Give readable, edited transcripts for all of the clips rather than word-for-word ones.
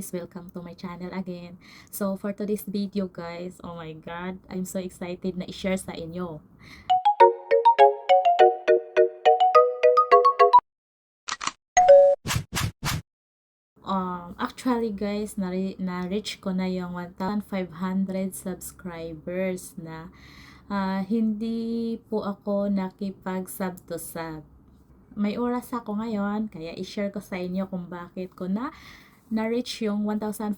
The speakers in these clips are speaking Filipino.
guys, welcome to my channel again. So for today's video guys, oh my god, I'm so excited na i-share sa inyo. Actually guys, na-reach ko na yung 1,500 subscribers na hindi po ako nakipag-sub to sub. May oras ako ngayon, kaya i-share ko sa inyo kung bakit ko na-reach yung 1,500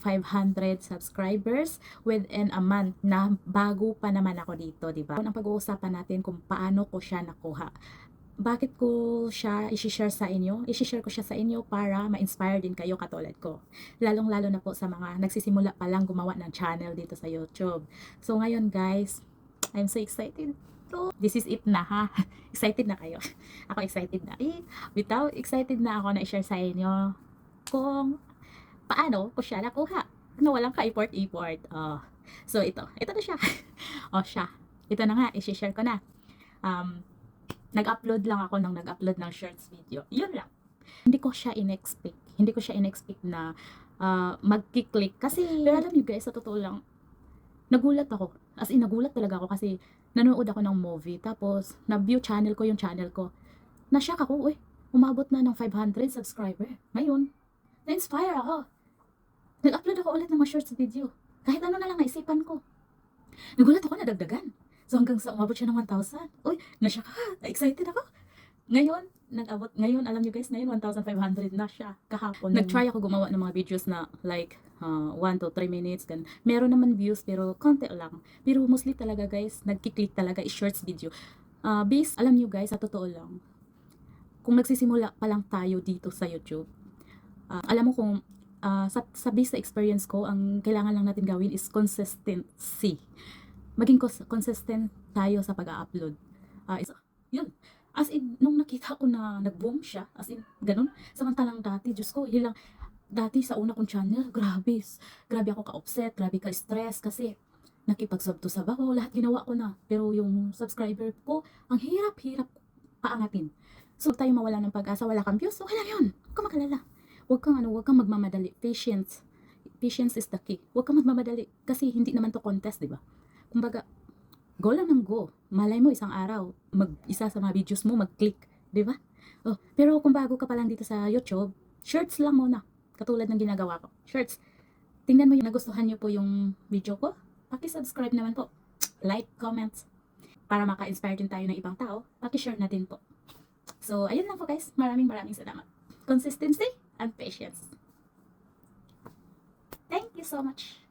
subscribers within a month na bago pa naman ako dito, di ba? Ang pag-uusapan natin kung paano ko siya nakuha. Bakit ko siya i-share sa inyo? I-share ko siya sa inyo para ma-inspire din kayo katulad ko. Lalong-lalo na po sa mga nagsisimula pa lang gumawa ng channel dito sa YouTube. So ngayon guys, I'm so excited. This is it na ha. Excited na kayo. Ako excited na. Without excited na ako na i-share sa inyo kung paano ko siya nakuha. Walang ka-import-import. So ito na siya. Siya. Ito na nga, i-share ko na. Nag-upload lang ako nag-upload ng shorts video. Yun lang. Hindi ko siya in-expect na mag-click. Kasi, pero alam niyo guys, sa totoo lang, nagulat ako. As in, nagulat talaga ako kasi nanood ako ng movie. Tapos, na-view channel ko yung channel ko. Na-shock ako, umabot na ng 500 subscriber. Ngayon, na-inspire ako. Nag-upload ako ulit ng mga shorts video. Kahit ano na lang naisipan ko. Nagulat ako na dagdagan. So hanggang sa umabot siya ng 1,000. Na-shock ka. Excited ako. Ngayon, alam niyo guys, ngayon 1,500 na siya kahapon. Nag-try ako gumawa ng mga videos na like 1 to 3 minutes. Ganun. Meron naman views pero konti lang. Pero mostly talaga guys, nagki-click talaga shorts video. Alam niyo guys, sa totoo lang, kung nagsisimula pa lang tayo dito sa YouTube, alam mo kung sa base sa experience ko, ang kailangan lang natin gawin is consistency. Maging consistent tayo sa pag-upload. Yun. As in, nung nakita ko na nag-boom siya, as in, ganun. Samantalang dati, Diyos ko, dati sa una kong channel, grabe ako ka-upset, grabe ka-stress, kasi nakipag-sub to sub ako, lahat ginawa ko na. Pero yung subscriber ko, ang hirap paangatin. So, tayo mawala ng pag-asa, wala kang views, okay lang yun. Huwag kang magalala. Huwag kang magmamadali. Patience is the key. Huwag kang magmamadali, kasi hindi naman to contest, di ba? Kumbaga, go lang ng go. Malay mo isang araw, isa sa mga videos mo mag-click, di ba? Pero kung bago ka pa lang dito sa YouTube, shorts lang muna. Katulad ng ginagawa ko. Shorts. Tingnan mo yung nagustuhan niyo po yung video ko. Paki-subscribe naman po. Like, comments. Para maka-inspire din tayo ng ibang tao, paki-share na din po. So, ayun lang po guys. Maraming salamat. Consistency and patience. Thank you so much.